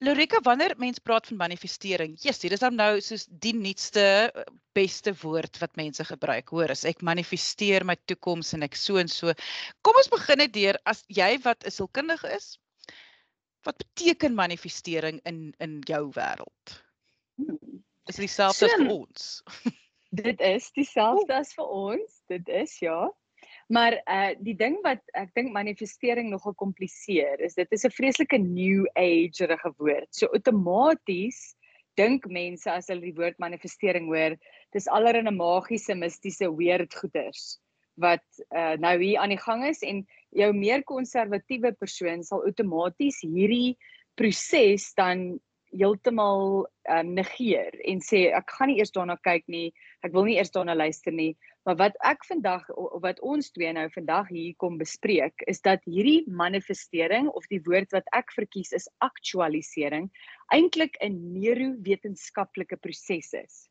Lorika, wanneer mens praat van manifestering, yes, dit is dan nou soos die nuutste, beste woord wat mense gebruik, hoor, as ek manifesteer my toekoms en ek so en so. Kom ons begin net deur, as jy wat 'n sielkundige is, wat beteken manifestering in jou wêreld? Is dit dieselfde as vir So, ons? dit is dieselfde as vir ons, dit is ja. Maar die ding wat ek dink manifestering nogal kompliseer is, dit is 'n vreeslike new age-rige woord. So outomaties dink mense as hulle die woord manifestering hoor, dis allerlei magiese, mistiese weird goeders wat nou hier aan die gang is, en jou meer konservatiewe persoon sal outomaties hierdie proses dan heeltemal negeer en sê ek gaan nie eers daarna kyk nie, ek wil nie eers daarna luister nie. Maar wat ek vandag, wat ons twee nou vandag hier kom bespreek, is dat hierdie manifestering, of die woord wat ek verkies is aktualisering, eintlik 'n neurowetenskaplike proses is.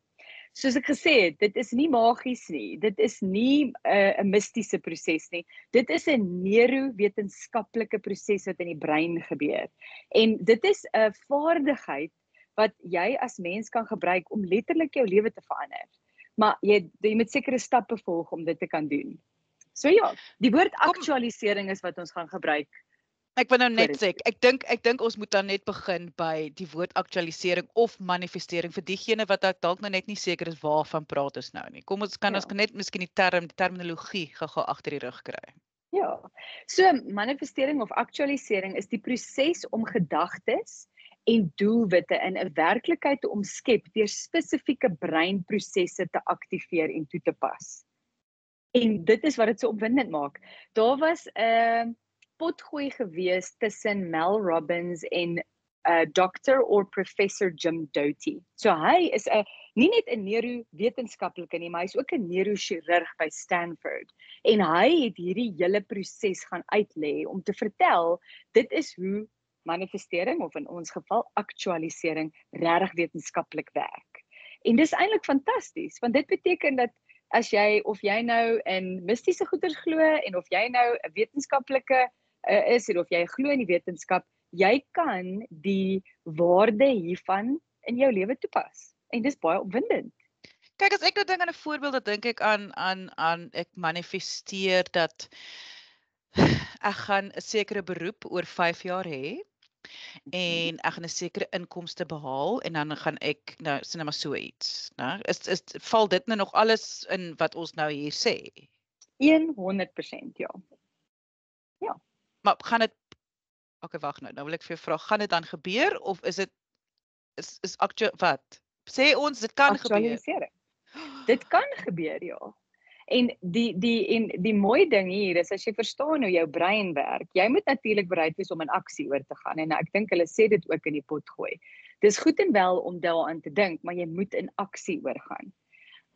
Soos ek gesê het, dit is nie magies nie, dit is nie 'n mistiese proses nie, dit is 'n neurowetenskaplike proses wat in die brein gebeur. En dit is 'n vaardigheid wat jy as mens kan gebruik om letterlik jou lewe te verander. Maar jy moet sekere stappe volg om dit te kan doen. So ja, die woord aktualisering is wat ons gaan gebruik. Ek wil nou net sê, ek dink ons moet dan net begin by die woord aktualisering of manifestering vir diegene wat dalk nou net nie seker is waarvan praat ons nou nie. Kom ons kan ons net miskien die terminologie gou-gou agter die rug kry. Ja. So manifestering of aktualisering is die proses om gedagtes en doelwitte in 'n werklikheid te omskep deur spesifieke breinprosesse te aktiveer en toe te pas. En dit is wat dit so opwindend maak. Daar was 'n potgooi gewees tussen Mel Robbins en Dr. or Professor Jim Doty. So hy is nie net 'n neurowetenskaplike nie, maar hy's ook 'n neurochirurg by Stanford. En hy het hierdie hele proses gaan uitlê om te vertel, dit is hoe manifestering, of in ons geval aktualisering, regtig wetenskaplik werk. En dis eintlik fantasties, want dit beteken dat as jy, of jy nou in mistiese goeders glo, en of jy nou 'n wetenskaplike is, en of jy glo in die wetenskap, jy kan die waarde hiervan in jou lewe toepas. En dis baie opwindend. Kyk, as ek nou dink aan 'n voorbeeld, dan dink ek aan ek manifesteer dat ek gaan 'n sekere beroep oor 5 jaar hê. En ek gaan 'n sekere inkomste behaal, en dan gaan ek nou sê net maar so iets, né? Val dit nou nog alles in wat ons nou hier sê? 100% ja. Ja. Maar gaan dit Okay, wag nou wil ek vir jou vra, gaan dit dan gebeur of is dit is wat? Sê ons dit kan gebeur. Dit kan gebeur, ja. En die mooi ding hier is, as jy verstaan hoe jou brein werk, jy moet natuurlik bereid wees om in aksie oor te gaan, en ek dink hulle sê dit ook in die pot gooi. Dis goed en wel om daaraan te dink, maar jy moet in aksie oorgaan.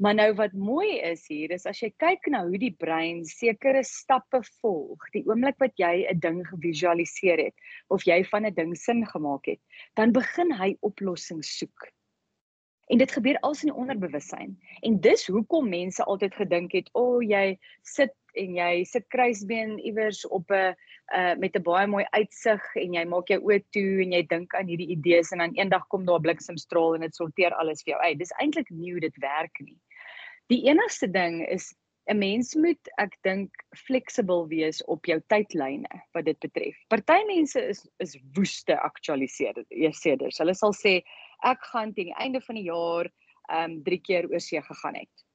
Maar nou wat mooi is hier, is as jy kyk na hoe die brein sekere stappe volg, die oomblik wat jy 'n ding gevisualiseer het, of jy van 'n ding sin gemaak het, dan begin hy oplossings soek. En dit gebeur als in die onderbewussyn. En dis hoekom mense altyd gedink het, jy sit en jy sit kruisbeen iewers op 'n met 'n baie mooi uitsig, en jy maak jou oë toe en jy dink aan hierdie idees, en dan eendag kom daar 'n bliksemstraal en dit sorteer alles vir jou uit. Dis eintlik nie hoe dit werk nie. Die enigste ding is 'n mens moet, ek dink, fleksibel wees op jou tydlyne wat dit betref. Party mense is woeste aktualiseerders. Hulle sal sê ek gaan teen die einde van die jaar 3 keer oor see gegaan het.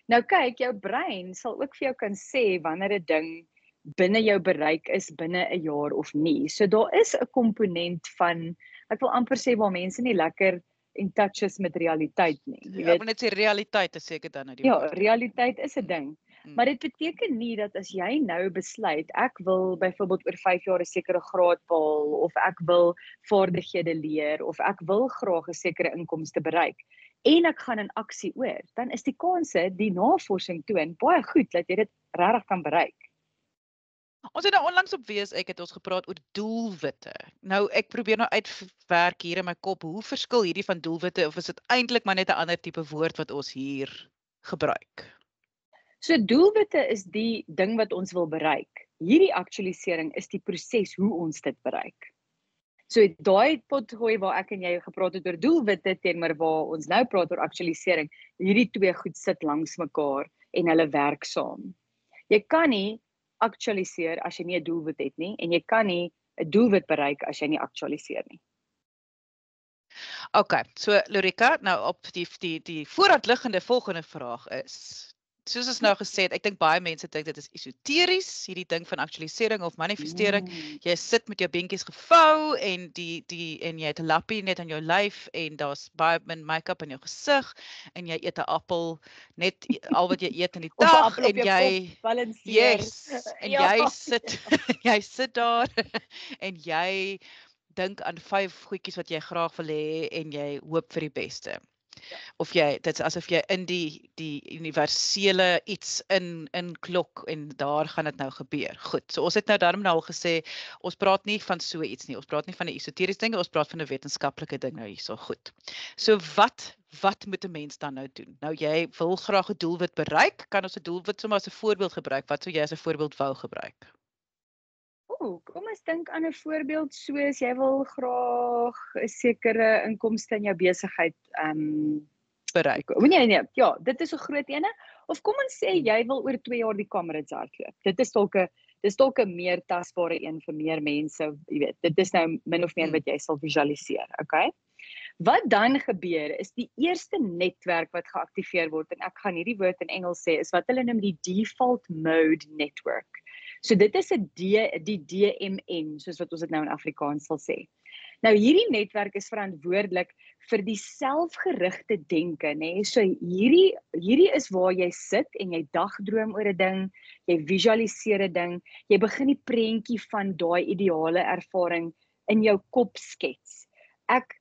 Nou kyk, jou brein sal ook vir jou kan sê wanneer 'n ding binne jou bereik is binne 'n jaar of nie. So daar is 'n komponent van, ek wil amper sê, waar mense nie lekker in touch is met realiteit nie. Jy weet, Ek wil net sê realiteit is seker dan nou die ja, woord. realiteit is 'n ding. Maar dit beteken nie dat as jy nou besluit, ek wil byvoorbeeld oor 5 jaar 'n sekere graad behaal, of ek wil vaardighede leer, of ek wil graag 'n sekere inkomste bereik, en ek gaan in aksie oor, dan is die kanse, die navorsing toon, baie goed dat jy dit regtig kan bereik. Ons het nou onlangs op ek het ons gepraat oor doelwitte. Nou ek probeer nou uitwerk hier in my kop, hoe verskil hierdie van doelwitte, of is dit eintlik maar net 'n ander tipe woord wat ons hier gebruik? So doelwitte is die ding wat ons wil bereik. Hierdie aktualisering is die proses hoe ons dit bereik. So daai potgooi waar ek en jy gepraat het oor doelwitte teenoor waar ons nou praat oor aktualisering, hierdie twee goed sit langs mekaar en hulle werk saam. Jy kan nie aktualiseer as jy nie 'n doelwit het nie en jy kan nie 'n doelwit bereik as jy nie aktualiseer nie. Okay, so Lorika, nou op die vooruitliggende volgende vraag is, soos ons nou gesê het, ek dink baie mense dink dit is esoteries, hierdie ding van aktualisering of manifestering. Jy sit met jou beentjies gevou en en jy het 'n lappie net aan jou lyf en daar's baie min make-up in jou gesig en jy eet 'n appel, net al wat jy eet in die Of 'n dag appel op en jou jy kop balanseer. yes, en Ja. jy sit jy sit daar en jy dink aan 5 goedjies wat jy graag wil hê en jy hoop vir die beste. Ja. Of dit is asof jy in die universele iets in klok en daar gaan dit nou gebeur. Goed. So ons het nou daarom nou al gesê, ons praat nie van so iets nie. Ons praat nie van 'n esoteriese ding, ons praat van 'n wetenskaplike ding nou hierso. Goed. So wat moet 'n mens dan nou doen? Nou jy wil graag 'n doelwit bereik, kan ons 'n doelwit sommer as 'n voorbeeld gebruik? Wat sou jy as 'n voorbeeld wou gebruik? Kom ons dink aan 'n voorbeeld soos jy wil graag 'n sekere inkomste in jou besigheid Bereik. nee, ja, dit is 'n groot ene. Of kom ons sê jy wil oor 2 jaar die Comrades hardloop. Dit is dalk 'n meer tasbare een vir meer mense, jy weet. Dit is nou min of meer wat jy sal visualiseer, okay? Wat dan gebeur is die eerste netwerk wat geaktiveer word en ek gaan hierdie woord in Engels sê is wat hulle noem die default mode network. So dit is die DMN soos wat ons dit nou in Afrikaans sal sê. Nou hierdie netwerk is verantwoordelik vir die selfgerigte denke, nê. So hierdie is waar jy sit en jy dagdroom oor 'n ding, jy visualiseer 'n ding, jy begin die prentjie van daai ideale ervaring in jou kop skets. Ek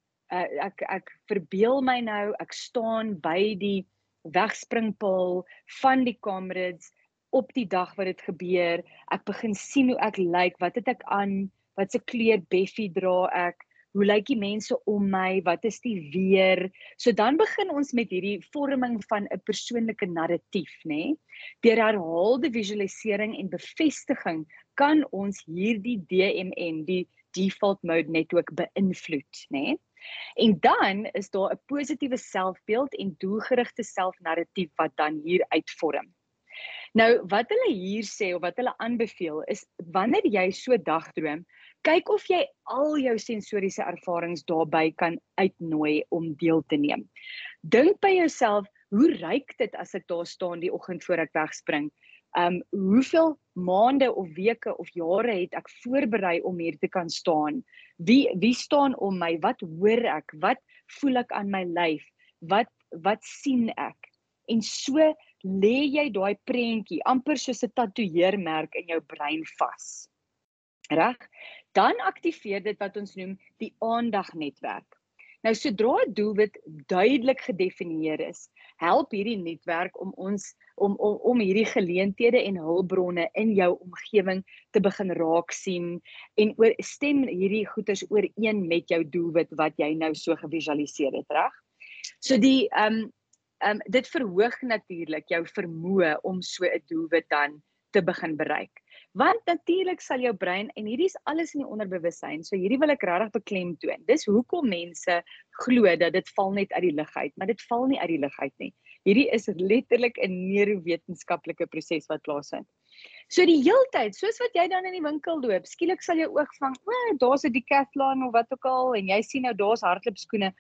verbeel my nou, ek staan by die wegspringpaal van die Comrades op die dag wat dit gebeur. Ek begin sien hoe ek lyk, wat het ek aan, wat se kleur beffie dra ek, hoe lyk die mense om my, wat is die weer. So dan begin ons met hierdie vorming van 'n persoonlike narratief, nê. Deur herhaalde visualisering en bevestiging kan ons hierdie DMN, die default mode netwerk beïnvloed, nê. En dan is daar 'n positiewe selfbeeld en doelgerigte selfnarratief wat dan hier uitvorm. Nou wat hulle hier sê of wat hulle aanbeveel is wanneer jy so dagdroom, kyk of jy al jou sensoriese ervarings daarbey kan uitnooi om deel te neem. Dink by jouself, hoe ruik dit as ek daar staan die oggend voor ek wegspring? Hoeveel maande of weke of jare het ek voorberei om hier te kan staan? Wie staan om my? Wat hoor ek? Wat voel ek aan my lyf? Wat sien ek? En so lê jy daai prentjie amper soos 'n tatoeëermerk in jou brein vas. Reg? Dan aktiveer dit wat ons noem die aandagnetwerk. Nou sodra 'n doelwit duidelik gedefinieer is, help hierdie netwerk om ons om hierdie geleenthede en hulpbronne in jou omgewing te begin raak sien en stem hierdie goeders ooreen met jou doelwit wat jy nou so gevisualiseer het, reg? So dit verhoog natuurlik jou vermoë om so 'n doelwit dan te begin bereik. Want natuurlik sal jou brein, en hierdie is alles in die onderbewussyn, so hierdie wil ek regtig beklemtoon. Dis hoekom mense glo dat dit val net uit die lug uit, maar dit val nie uit die lug uit nie. Hierdie is letterlik 'n neurowetenskaplike proses wat plaasvind. So die heeltyd, soos wat jy dan in die winkel loop, skielik sal jou oog vang, daar's 'n Decathlon of wat ook al en jy sien nou daar's hardloopskoene.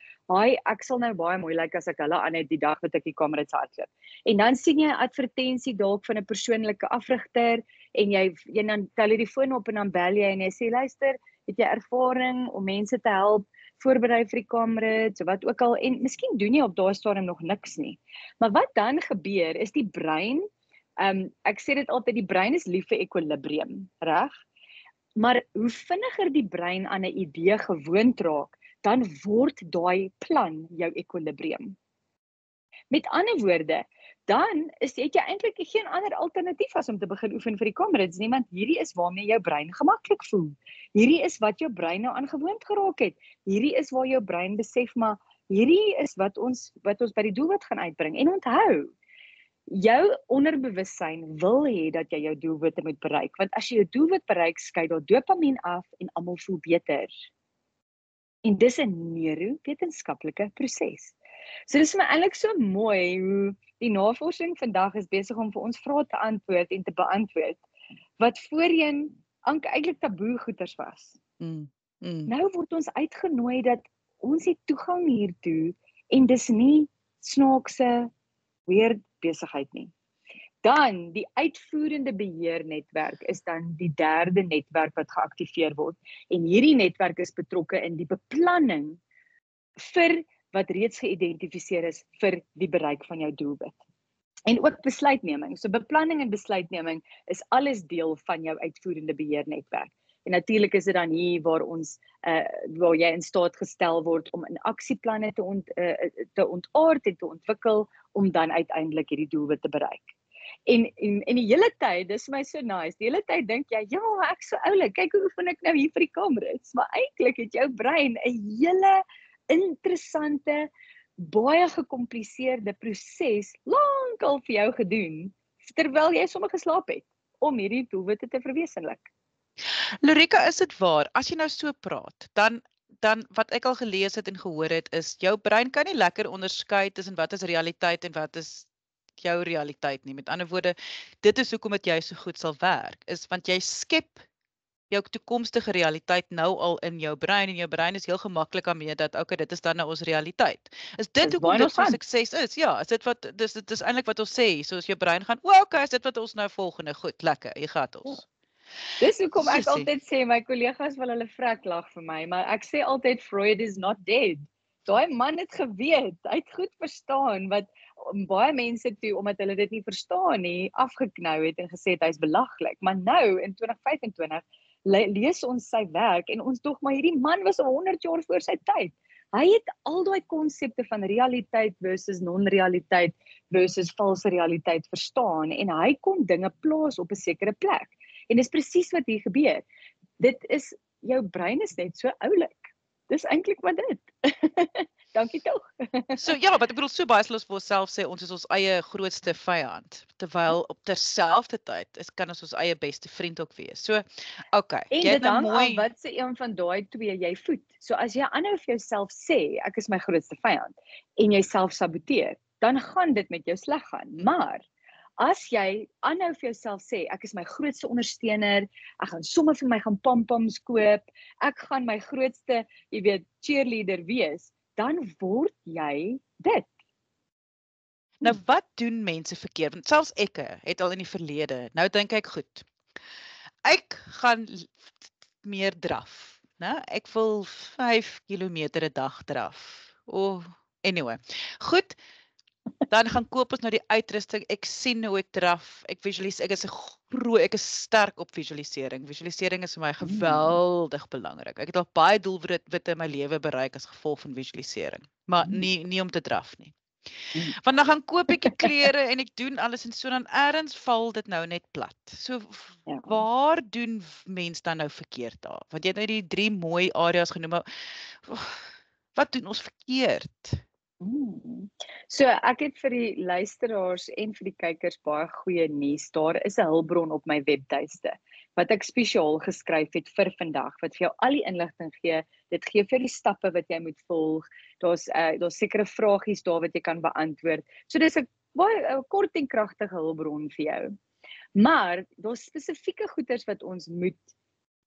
Ek sal nou baie mooi lyk as ek hulle aan het die dag wat ek die Comrades hardloop. En dan sien jy 'n advertensie dalk van 'n persoonlike afrigter en jy dan tel jy die foon op en dan bel jy en jy sê luister, het jy ervaring om mense te help voorberei vir die Comrades of wat ook al en miskien doen jy op daai stadium nog niks nie. Maar wat dan gebeur is die brein ek sê dit altyd, die brein is lief vir ekwilibrium, reg? Maar hoe vinniger die brein aan 'n idee gewoond raak, dan word daai plan jou ekwilibrium. Met ander woorde, dan het jy eintlik geen ander alternatief as om te begin oefen vir die Comrades nie, want hierdie is waarmee jou brein gemaklik voel. Hierdie is wat jou brein nou aangewoond geraak het. Hierdie is waar jou brein besef maar hierdie is wat ons by die doelwit gaan uitbring. En onthou, jou onderbewussyn wil hê dat jy jou doelwitte moet bereik, want as jy jou doelwit bereik, skei daar dopamien af en almal voel beter. En dis 'n neurowetenskaplike proses. So dis vir my eintlik so mooi hoe die navorsing vandag is besig om vir ons vrae te antwoord en te beantwoord wat voorheen eintlik taboe goeters was. Nou word ons uitgenooi dat ons het toegang hiertoe en dis nie snaakse weird besigheid nie. Dan die uitvoerende beheernetwerk is dan die derde netwerk wat geaktiveer word en hierdie netwerk is betrokke in die beplanning vir wat reeds geïdentifiseer is vir die bereik van jou doelwit. En ook besluitneming. So beplanning en besluitneming is alles deel van jou uitvoerende beheernetwerk. En natuurlik is dit dan hier waar ons waar jy in staat gestel word om in aksieplanne te ontaard en te ontwikkel om dan uiteindelik hierdie doelwit te bereik. En die hele tyd, dis my so nice. Die hele tyd dink jy, ja, ek so oulik. Kyk hoe oefen ek nou hier vir die kameras. Maar eintlik het jou brein 'n hele interessante, baie gekompliseerde proses lankal vir jou gedoen terwyl jy sommer geslaap het om hierdie doelwitte te verwesenlik. Lorika, is dit waar? As jy nou so praat, dan wat ek al gelees het en gehoor het is jou brein kan nie lekker onderskei tussen wat is realiteit en wat is jou realiteit nie. Met ander woorde, dit is hoekom dit jy so goed sal werk, is want jy skep jou toekomstige realiteit nou al in jou brein en jou brein is heel gemaklik daarmee dat okay, dit is dan nou ons realiteit. Is dit hoekom dit so sukses is? Ja, is dit wat dit is eintlik wat ons sê, soos jou brein gaan, okay, is dit wat ons nou volgende, goed, lekker, jy gaan ons. Dis hoekom ek altyd sê my kollegas wil hulle vrek lag vir my, maar ek sê altyd Freud is not dead. Daai man het geweet, hy het goed verstaan wat baie mense toe omdat hulle dit nie verstaan nie, afgeknou het en gesê het hy's belaglik. Maar nou in 2025 lees ons sy werk en ons dog maar hierdie man was 100 jaar voor sy tyd. Hy het al daai konsepte van realiteit versus non-realiteit versus valse realiteit verstaan en hy kon dinge plaas op 'n sekere plek. En dis presies wat hier gebeur. Dit is jou brein is net so oulik. Dis eintlik wat dit. Dankie tog. So ja, wat ek bedoel so baie sal ons vir onsself sê ons is ons eie grootste vyand, terwyl op terselfdertyd kan ons eie beste vriend ook wees. So, okay, en jy het nou mooi wat se een van daai twee jy voed. So as jy aanhou vir jouself sê ek is my grootste vyand en jy self saboteer, dan gaan dit met jou sleg gaan. Maar as jy aanhou vir jouself sê ek is my grootste ondersteuner, ek gaan sommer vir my gaan pampams koop, ek gaan my grootste, jy weet, cheerleader wees, dan word jy dit. Nou wat doen mense verkeerd? Want selfs ek het al in die verlede, nou dink ek goed. Ek gaan meer draf, né? Ek wil 5 kilometer 'n dag draf. Anyway. Goed. Dan gaan koop ons nou die uitrusting. Ek sien hoe ek draf. Ek is sterk op visualisering. Visualisering is vir my geweldig belangrik. Ek het al baie doelwitte in my lewe bereik as gevolg van visualisering, maar nie om te draf nie. Want dan gaan koop ek die klere en ek doen alles en so dan ergens val dit nou net plat. So waar doen mense dan nou verkeerd daar? Want jy het nou die 3 mooi areas genoem. Wat doen ons verkeerd? So ek het vir die luisteraars en vir die kykers baie goeie nuus. Daar is 'n hulpbron op my webtuiste wat ek spesiaal geskryf het vir vandag wat vir jou al die inligting gee. Dit gee vir die stappe wat jy moet volg. Daar's sekere vragies daar wat jy kan beantwoord. So dis 'n baie kort en kragtige hulpbron vir jou. Maar daar's spesifieke goeders wat ons moet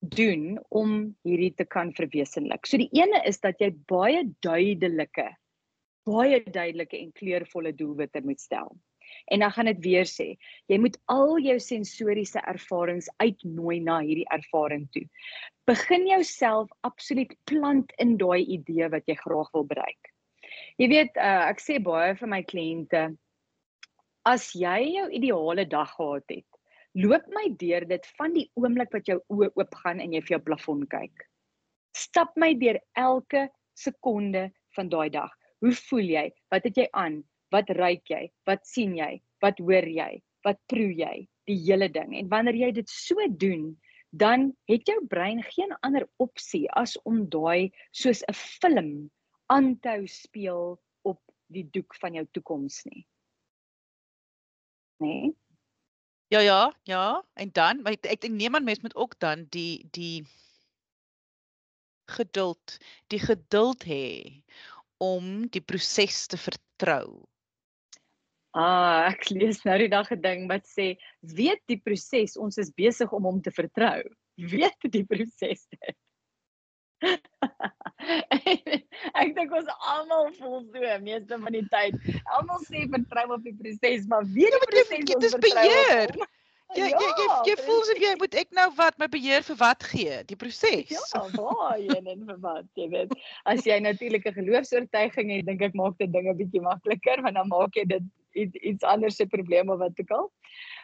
doen om hierdie te kan verwesenlik. So die ene is dat jy baie duidelike en kleurvolle doelwitte moet stel. En dan gaan dit weer sê, jy moet al jou sensoriese ervarings uitnooi na hierdie ervaring toe. Begin jouself absoluut plant in daai idee wat jy graag wil bereik. Jy weet, ek sê baie vir my kliënte, as jy jou ideale dag gehad het, loop my deur dit van die oomblik wat jou oë oopgaan en jy vir jou plafon kyk. Stap my deur elke sekonde van daai dag. Hoe voel jy? Wat het jy aan? Wat ruik jy? Wat sien jy? Wat hoor jy? Wat proe jy? Die hele ding. En wanneer jy dit so doen, dan het jou brein geen ander opsie as om daai soos 'n film aan te hou speel op die doek van jou toekoms nie. Nee? Ja. En dan, maar ek neem aan mense moet ook dan die geduld, die geduld hê om die proses te vertrou. Ek lees nou die dag 'n ding wat sê, weet die proses, ons is besig om hom te vertrou. Weet die proses dit. Ek dink ons almal voel so, meeste van die tyd. Almal sê vertrou op die proses, maar weet die proses Dit ons is vertrou op beheer. hom. Jy voel asof jy moet ek nou wat my beheer vir wat gee, die proses. Ja, waarheen en vir wat, jy weet. As jy natuurlik 'n geloofs-oortuiging het, dink ek maak dit dinge bietjie makliker, want dan maak jy dit iets anders se probleem of wat ook al.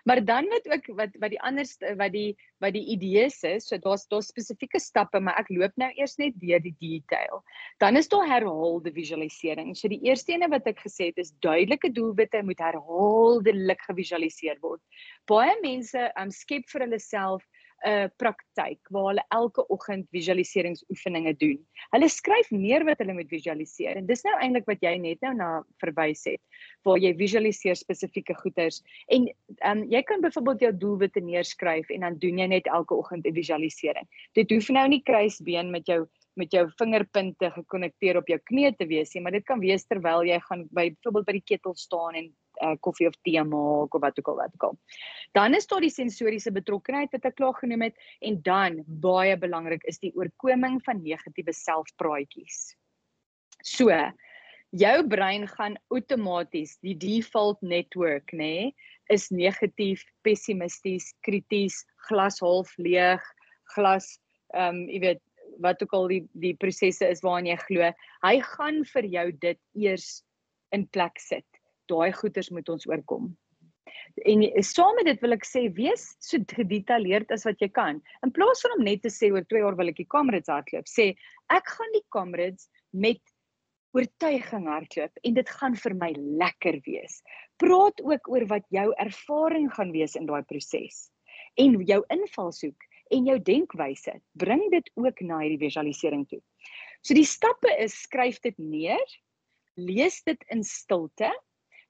Maar dan wat die anderste wat die idees is, so daar's spesifieke stappe, maar ek loop nou eers net deur die detail. Dan is daar herhaalde visualisering. So die eerste ene wat ek gesê het is duidelike doelwitte moet herhaaldelik gevisualiseer word. Baie mense skep vir hulle self 'n praktyk waar hulle elke oggend visualiseringsoefeninge doen. Hulle skryf neer wat hulle moet visualiseer en dis nou eintlik wat jy net nou na verwys het, waar jy visualiseer spesifieke goeders en jy kan byvoorbeeld jou doelwitte neerskryf en dan doen jy net elke oggend 'n visualisering. Dit hoef nou nie kruisbeen met jou vingerpunte gekonnekteer op jou knie te wees nie, maar dit kan wees terwyl jy gaan byvoorbeeld by die ketel staan en koffie of tee maak of wat ook al. Dan is daar die sensoriese betrokkenheid wat ek klaar genoem het en dan baie belangrik is die oorkoming van negatiewe selfpraatjies. So, jou brein gaan outomaties die default network, is negatief, pessimisties, krities, glas half leeg, glas jy weet wat ook al die prosesse is waarin jy glo. Hy gaan vir jou dit eers in plek sit. Daai goeters moet ons oorkom. En saam met dit wil ek sê, wees so gedetailleerd as wat jy kan. In plaas van om net te sê, oor 2 jaar wil ek die Comrades hardloop, sê, ek gaan die Comrades met oortuiging hardloop en dit gaan vir my lekker wees. Praat ook oor wat jou ervaring gaan wees in daai proses. En jou invalshoek en jou denkwyse, bring dit ook na hierdie visualisering toe. So die stappe is, skryf dit neer, lees dit in stilte,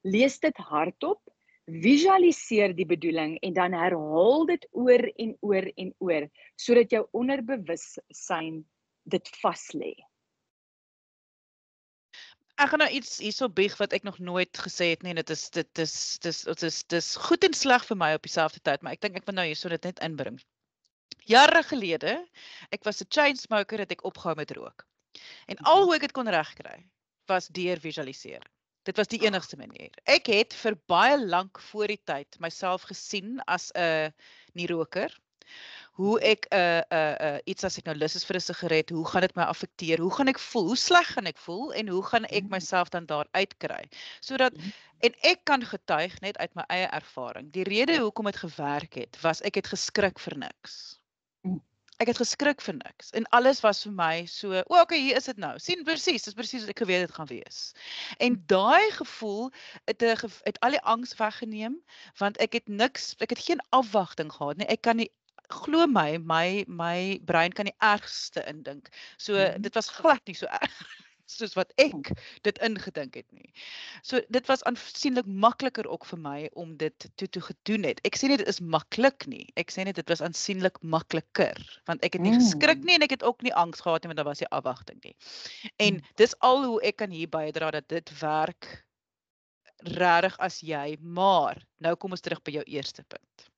lees dit hardop, visualiseer die bedoeling en dan herhaal dit oor en oor en oor, sodat jou onderbewussyn dit vas lê. Ek gaan nou iets hierso bieg wat ek nog nooit gesê het nie. Dit is goed en sleg vir my op dieselfde tyd, maar ek dink ek wil nou hierso dit net inbring. Jare gelede, ek was 'n chain smoker, het ek opgehou met rook. En al hoe ek dit kon regkry, was deur visualiseer. Dit was die enigste manier. Ek het vir baie lank voor die tyd myself gesien as 'n nie-roker. Hoe ek iets as ek nou lus is vir 'n sigaret, hoe gaan dit my affekteer? Hoe gaan ek voel? Hoe sleg gaan ek voel en hoe gaan ek myself dan daar uitkry? Sodat en ek kan getuig net uit my eie ervaring. Die rede hoekom dit gewerk het, was ek het geskrik vir niks. Ek het geskrik vir niks en alles was vir my so, okay, hier is dit nou. Sien presies, dis presies wat ek geweet het gaan wees. En daai gevoel het al die angs weggeneem want ek het geen afwagting gehad nie. Ek kan nie glo my brein kan die ergste indink. So dit was glad nie so erg soos wat ek dit ingedink het nie. So dit was aansienlik makliker ook vir my om dit toe gedoen het. Ek sê nie dit is maklik nie. Ek sê net dit was aansienlik makliker want ek het nie geskrik nie en ek het ook nie angs gehad nie want daar was nie afwagting nie. En dis al hoe ek kan hier bydra dat dit werk regtig as jy, maar nou kom ons terug by jou eerste punt.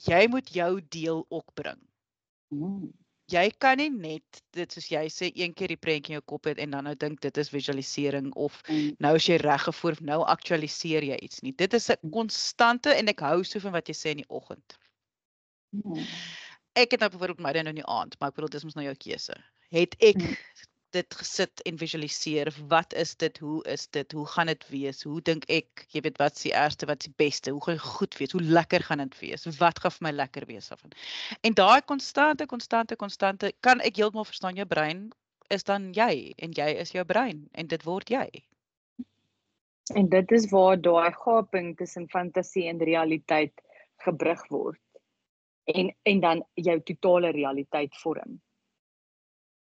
Jy moet jou deel ook bring. Jy kan nie net, dit soos jy sê, een keer die prentjie in jou kop het en dan nou dink dit is visualisering of nou is jy reggevoer, nou aktualiseer jy iets nie. Dit is 'n konstante en ek hou so van wat jy sê in die oggend. Ek het nou byvoorbeeld my dan in die aand, maar ek bedoel dis mos nou jou keuse. Het ek dit gesit en visualiseer, wat is dit, hoe gaan dit wees, hoe dink ek, jy weet wat is die eerste, wat is die beste, hoe gaan dit goed wees, hoe lekker gaan dit wees, wat gaan vir my lekker wees daarvan. En daai konstante, kan ek heeltemal verstaan, jou brein is dan jy, en jy is jou brein, en dit word jy. En dit is waar daai gaping tussen fantasie en realiteit gebrug word, en dan jou totale realiteit vorm.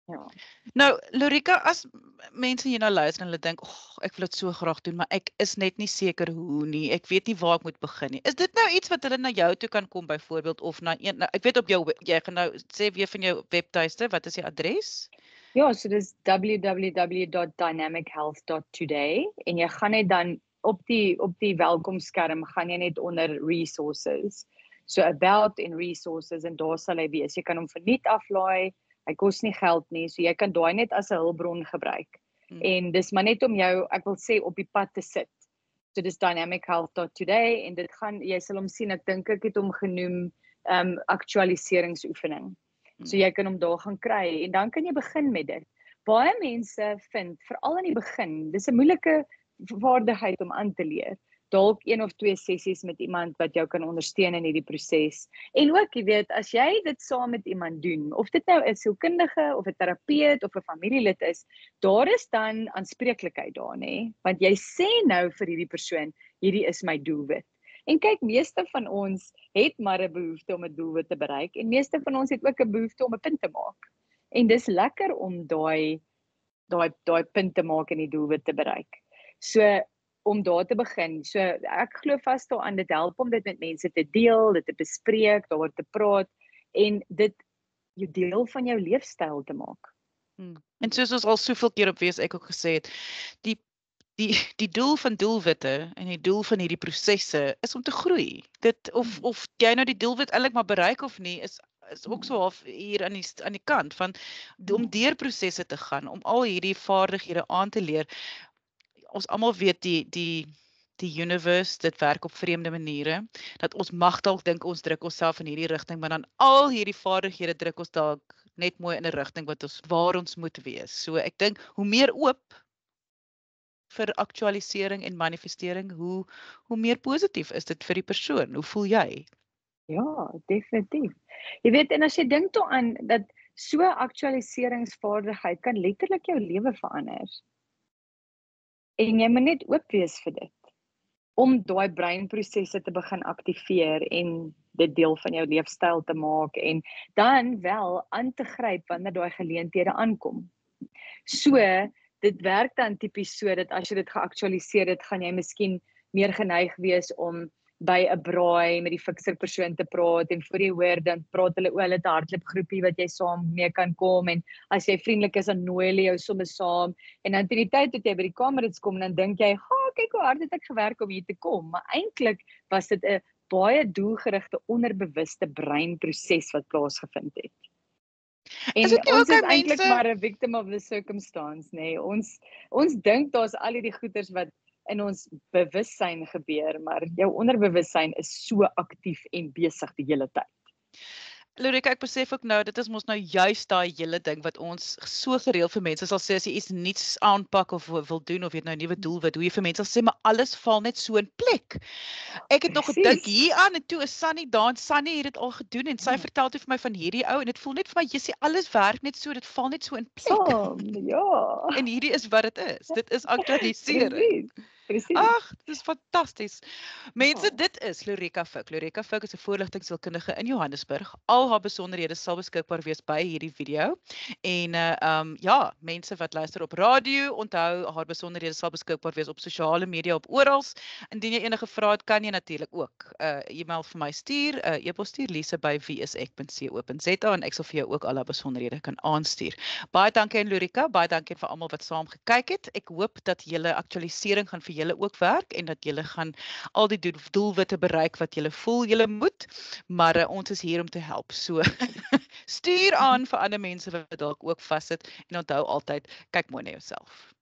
Ja. Nou, Lorika, as mense hier nou luister en hulle dink, ek wil dit so graag doen, maar ek is net nie seker hoe nie. Ek weet nie waar ek moet begin nie. Is dit nou iets wat hulle na jou toe kan kom byvoorbeeld of na een ek weet op jou jy gaan nou sê weer van jou webtuiste, wat is die adres? Ja, so dis www.dynamichealth.today en jy gaan net dan op die welkomskerm gaan jy net onder resources. So about en resources en daar sal hy wees. Jy kan hom verniet aflaai. Hy kos nie geld nie, so jy kan daai net as 'n hulpbron gebruik. En dis maar net om jou, ek wil sê, op die pad te sit. So dis dynamichealth.today en dit gaan jy sal hom sien, ek dink ek het hom genoem aktualiseringsoefening. So jy kan hom daar gaan kry en dan kan jy begin met dit. Baie mense vind, veral in die begin, dis 'n moeilike vaardigheid om aan te leer. Dalk 1 of 2 sessies met iemand wat jou kan ondersteun in hierdie proses. En ook, jy weet, as jy dit saam met iemand doen, of dit nou 'n sielkundige of 'n terapeut of 'n familielid is, daar is dan aanspreeklikheid daar, nê? Want jy sê nou vir hierdie persoon, hierdie is my doelwit. En kyk, meeste van ons het maar 'n behoefte om 'n doelwit te bereik en meeste van ons het ook 'n behoefte om 'n punt te maak. En dis lekker om daai punt te maak en die doelwit te bereik. So om daar te begin. So ek glo vas daaraan dit help om dit met mense te deel, dit te bespreek, daaroor te praat en dit jou deel van jou leefstyl te maak. En soos ons al soveel keer op wees ek ook gesê het, die doel van doelwitte en die doel van hierdie prosesse is om te groei. Dit of jy nou die doelwit eintlik maar bereik of nie is ook so half hier aan die kant van om deur prosesse te gaan, om al hierdie vaardighede aan te leer. Ons almal weet die universe, dit werk op vreemde maniere, dat ons mag dalk dink ons druk onsself in hierdie rigting, maar dan al hierdie vaardighede druk ons dalk net mooi in 'n rigting waar ons moet wees. So ek dink hoe meer oop vir aktualisering en manifestering, hoe meer positief is dit vir die persoon. Hoe voel jy? Ja, definitief. Jy weet, en as jy dink daaraan dat so aktualiseringsvaardigheid kan letterlik jou lewe verander. En jy moet net oop wees vir dit. Om daai breinprosesse te begin aktiveer en dit deel van jou leefstyl te maak en dan wel aan te gryp wanneer daai geleenthede aankom. So, dit werk dan tipies so dat as jy dit geaktualiseer het, gaan jy miskien meer geneig wees om by 'n braai met die fikser persoon te praat en voor jy hoor dan praat hulle oor hulle het 'n hardloopgroepie wat jy saam mee kan kom en as jy vriendelik is dan nooi hulle jou sommer saam en dan teen die tyd dat jy by die kamerits kom dan dink jy, kyk hoe hard het ek gewerk om hier te kom, maar eintlik was dit 'n baie doelgerigte onderbewuste breinproses wat plaasgevind het. En ons is eintlik maar 'n victim of the circumstance, nê? Ons dink daar's al hierdie goeters wat in ons bewussyn gebeur, maar jou onderbewussyn is so aktief en besig die hele tyd. Lorika, ek besef ook nou, dit is mos nou juist daai hele ding wat ons so gereeld vir mense sal sê as jy iets nuuts aanpak of wil doen of jy nou 'n nuwe doelwit, hoe jy vir mense sal sê maar alles val net so in plek. Ek het nog gedink hier aan en toe is Sunny daar, Sunny het dit al gedoen en sy vertel toe vir my van hierdie ou en dit voel net vir my jy alles werk net so, dit val net so in plek. Ja. En hierdie is wat dit is. Dit is aktualisering. Presies. Ag, dit is fantasties. Mense, dit is Lorika Fik. Lorika Fik is 'n voorligtingsielkundige in Johannesburg. Al haar besonderhede sal beskikbaar wees by hierdie video. En ja, mense wat luister op radio, onthou haar besonderhede sal beskikbaar wees op sosiale media op oral. Indien jy enige vrae het, kan jy natuurlik ook 'n e-mail vir my stuur, e-pos stuur lise@wieisek.co.za en ek sal vir jou ook al haar besonderhede kan aanstuur. Baie dankie aan Lorika, baie dankie vir almal wat saam gekyk het. Ek hoop dat julle aktualisering gaan vir julle ook werk en dat julle gaan al die doelwitte bereik wat julle voel julle moet, maar ons is hier om te help. So stuur aan vir ander mense wat dalk ook vassit en onthou altyd kyk mooi na jouself.